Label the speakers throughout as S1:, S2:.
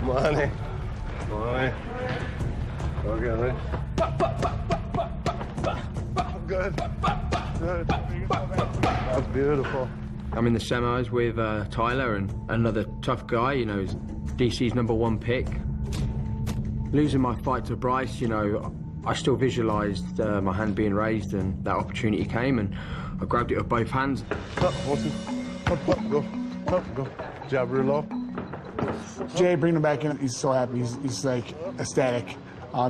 S1: Money. Money. Okay, ready? Good. Good. That's beautiful.
S2: I'm in the semis with Tyler and another tough guy, you know, DC's #1 pick. Losing my fight to Bryce, you know, I still visualised my hand being raised and that opportunity came and I grabbed it with both hands.
S1: Up, go. Up, go. Jab real low.
S3: Jay, bring him back in. He's so happy. He's like ecstatic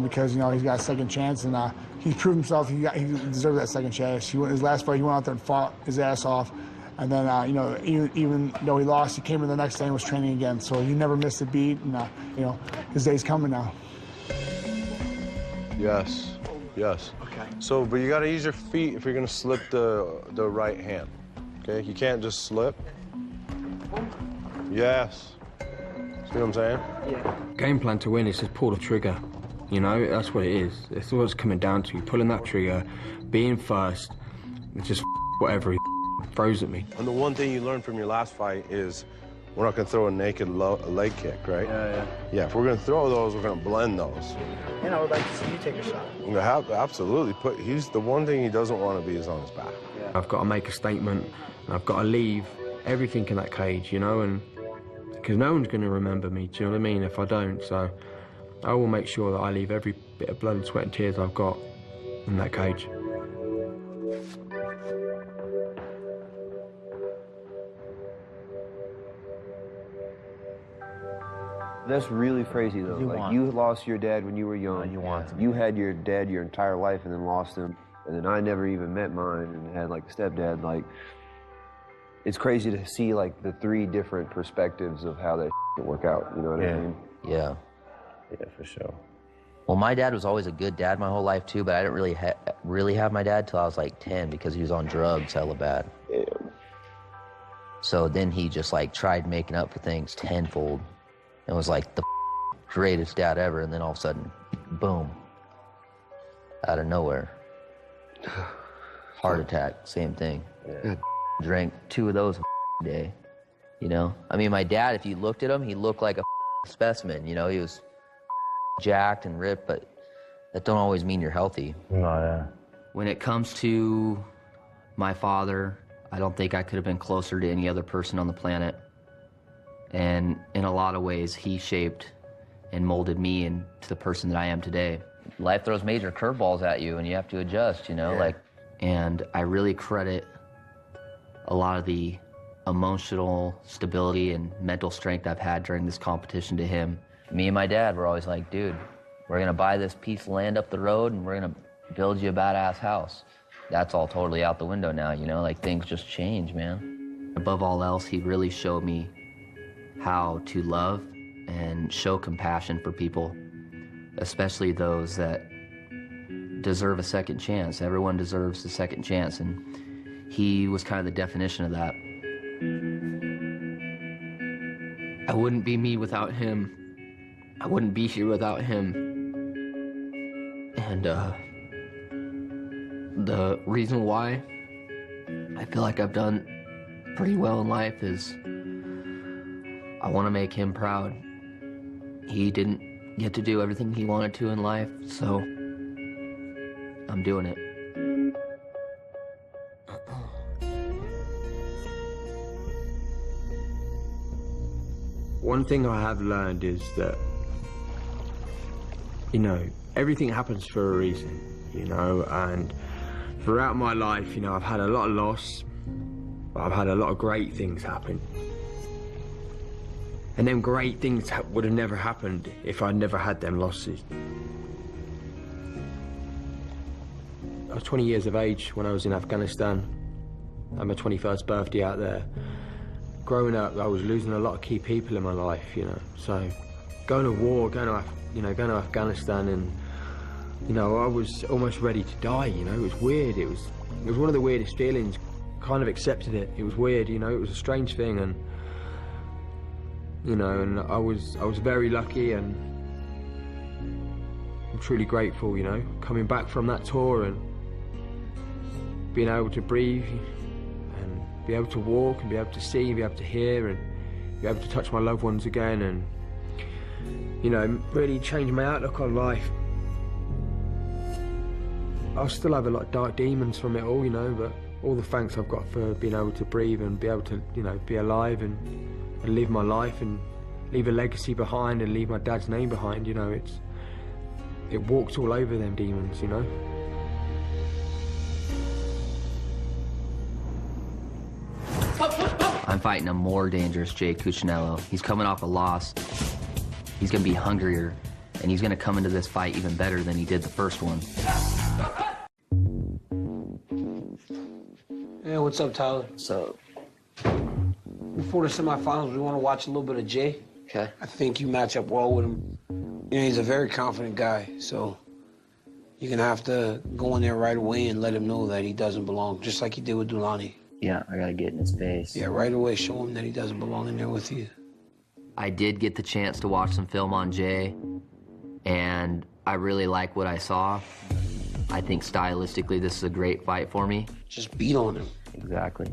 S3: because, you know, he's got a second chance and he proved himself. He deserved that second chance. His last fight, he went out there and fought his ass off. And then, you know, even though he lost, he came in the next day and was training again. So he never missed a beat. And, you know, his day's coming now.
S1: Yes. Yes.
S3: Okay.
S1: So, but you got to use your feet if you're going to slip the right hand. Okay? You can't just slip. Yes. See what I'm saying?
S3: Yeah.
S2: Game plan to win is just pull the trigger. You know, that's what it is. It's what it's coming down to. Pulling that trigger, being first, it's just whatever he throws at me.
S1: And the one thing you learned from your last fight is we're not going to throw a naked leg kick, right?
S3: Yeah.
S1: Yeah, if we're going to throw those, we're going to blend those.
S3: And I would like to see you take a shot.
S1: Absolutely. He's the one thing he doesn't want to be is on his back.
S3: Yeah.
S2: I've got to make a statement, and I've got to leave everything in that cage, you know, and because no one's going to remember me, do you know what I mean, if I don't. So I will make sure that I leave every bit of blood and sweat and tears I've got in that cage.
S4: That's really crazy, though. You lost your dad when you were young.
S5: And you want him.
S4: You had your dad your entire life and then lost him. And then I never even met mine and had, like, a stepdad. Like, it's crazy to see, like, the 3 different perspectives of how that can work out. You know what I mean?
S5: Yeah.
S1: Yeah, for sure.
S5: Well, my dad was always a good dad my whole life, too, but I didn't really have my dad till I was, like, 10 because he was on drugs hella bad.
S4: Yeah.
S5: So then he just, like, tried making up for things tenfold. And was like the greatest dad ever, and then all of a sudden, boom, out of nowhere. Heart attack, same thing.
S4: Yeah.
S5: Drank 2 of those a day, you know? I mean, my dad, if you looked at him, he looked like a specimen, you know? He was jacked and ripped, but that don't always mean you're healthy.
S6: No, yeah.
S7: When it comes to my father, I don't think I could have been closer to any other person on the planet. And in a lot of ways, he shaped and molded me into the person that I am today.
S5: Life throws major curveballs at you, and you have to adjust, you know?
S7: Yeah. And I really credit a lot of the emotional stability and mental strength I've had during this competition to him.
S5: Me and my dad were always like, dude, we're gonna buy this piece of land up the road, and we're gonna build you a badass house. That's all totally out the window now, you know? Like, things just change, man.
S7: Above all else, he really showed me how to love and show compassion for people, especially those that deserve a second chance. Everyone deserves a second chance, and he was kind of the definition of that. I wouldn't be me without him. I wouldn't be here without him. And the reason why I feel like I've done pretty well in life is I want to make him proud. He didn't get to do everything he wanted to in life, so I'm doing it.
S2: One thing I have learned is that, you know, everything happens for a reason, you know, and throughout my life, you know, I've had a lot of loss, but I've had a lot of great things happen. And them great things would have never happened if I'd never had them losses. I was 20 years of age when I was in Afghanistan. I had my 21st birthday out there. Growing up, I was losing a lot of key people in my life, you know. So going to war, going to Afghanistan, and you know, I was almost ready to die. You know, it was weird. It was one of the weirdest feelings. Kind of accepted it. It was weird, you know. It was a strange thing, and you know, and I was very lucky, and I'm truly grateful. You know, coming back from that tour and being able to breathe, and be able to walk, and be able to see, and be able to hear, and be able to touch my loved ones again, and you know, really changed my outlook on life. I'll still have a lot of dark demons from it all, you know, but all the thanks I've got for being able to breathe and be able to, you know, be alive and live my life and leave a legacy behind and leave my dad's name behind, you know, it walks all over them demons, you know.
S7: I'm fighting a more dangerous Jay Cuccinello. He's coming off a loss. He's gonna be hungrier, and he's gonna come into this fight even better than he did the first one.
S6: Hey, what's up, Tyler?
S7: What's up?
S6: Before the semifinals, we want to watch a little bit of Jay.
S7: Okay.
S6: I think you match up well with him. You know, he's a very confident guy, so you're gonna have to go in there right away and let him know that he doesn't belong, just like you did with Dulani.
S7: Yeah, I gotta get in his face.
S6: Yeah, right away, show him that he doesn't belong in there with you.
S7: I did get the chance to watch some film on Jay, and I really like what I saw. I think stylistically this is a great fight for me.
S6: Just beat on him.
S7: Exactly.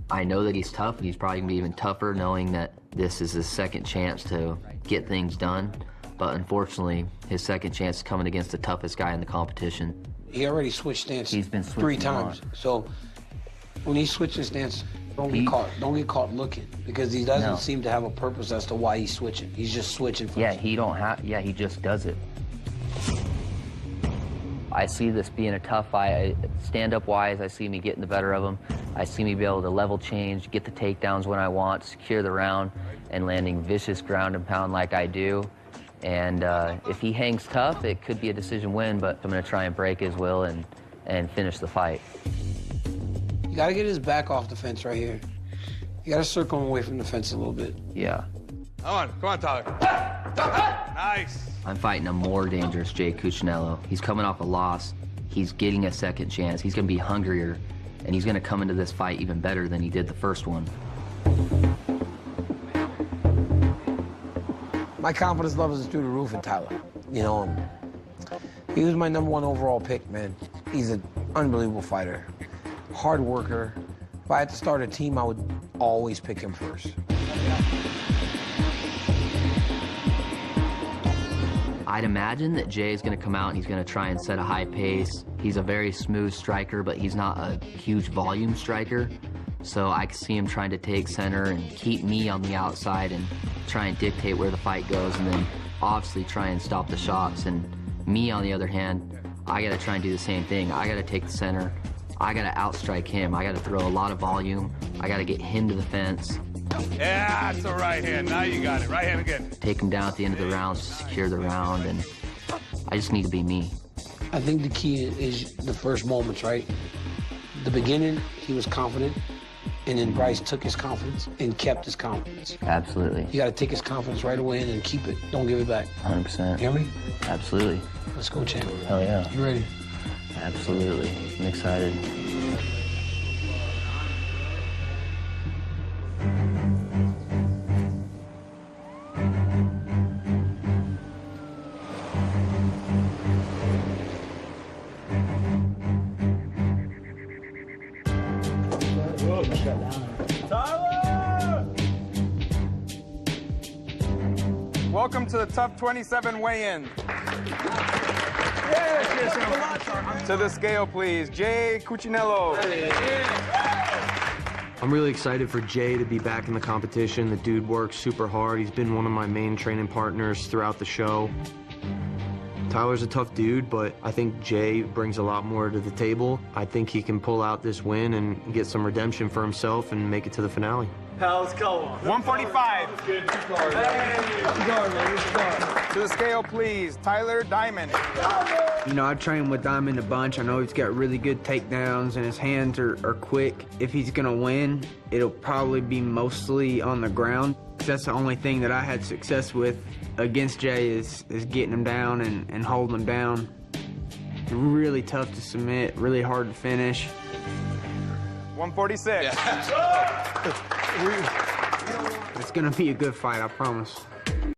S7: I know that he's tough, and he's probably gonna be even tougher knowing that this is his second chance to get things done. But unfortunately, his second chance is coming against the toughest guy in the competition.
S6: He already switched stance.
S7: He's been
S6: 3
S7: switching
S6: times.
S7: a lot.
S6: So when he switches stance, don't get caught. Don't get caught looking, because he doesn't seem to have a purpose as to why he's switching. He's just switching.
S7: Yeah, he just does it. I see this being a tough fight. Stand-up wise, I see me getting the better of him. I see me be able to level change, get the takedowns when I want, secure the round, and landing vicious ground and pound like I do. And if he hangs tough, it could be a decision win, but I'm gonna try and break his will and finish the fight.
S6: You gotta get his back off the fence right here. You gotta circle him away from the fence a little bit.
S7: Yeah.
S8: Come on, Tyler. Nice.
S7: I'm fighting a more dangerous Jay Cuccinello. He's coming off a loss. He's getting a second chance. He's gonna be hungrier, and he's gonna come into this fight even better than he did the first one.
S6: My confidence levels is through the roof in Tyler. You know, he was my #1 overall pick, man. He's an unbelievable fighter, hard worker. If I had to start a team, I would always pick him first.
S7: I'd imagine that Jay is going to come out and he's going to try and set a high pace. He's a very smooth striker, but he's not a huge volume striker. So I can see him trying to take center and keep me on the outside and try and dictate where the fight goes, and then obviously try and stop the shots. And me, on the other hand, I got to try and do the same thing. I got to take the center. I got to outstrike him. I got to throw a lot of volume. I got to get him to the fence.
S8: Yeah, it's a right hand. Now you got it. Right hand again.
S7: Take him down at the end of the round to secure the round, and I just need to be me.
S6: I think the key is the first moments, right? The beginning, he was confident, and then Bryce took his confidence and kept his confidence.
S7: Absolutely.
S6: You got to take his confidence right away and then keep it. Don't give it back.
S7: 100%.
S6: You hear me?
S7: Absolutely.
S6: Let's go, champ.
S7: Hell yeah.
S6: You ready?
S7: Absolutely. I'm excited.
S8: Welcome to the Tough 27 weigh-in. To the scale, please. Jay Cuccinello.
S2: I'm really excited for Jay to be back in the competition. The dude works super hard. He's been one of my main training partners throughout the show. Tyler's a tough dude, but I think Jay brings a lot more to the table. I think he can pull out this win and get some redemption for himself and make it to the finale.
S8: Let's go. 145. To the scale, please. Tyler Diamond.
S9: You know, I train with Diamond a bunch. I know he's got really good takedowns and his hands are quick. If he's gonna win, it'll probably be mostly on the ground. That's the only thing that I had success with against Jay is getting him down and holding him down. Really tough to submit, really hard to finish.
S8: 146.
S9: It's gonna be a good fight, I promise.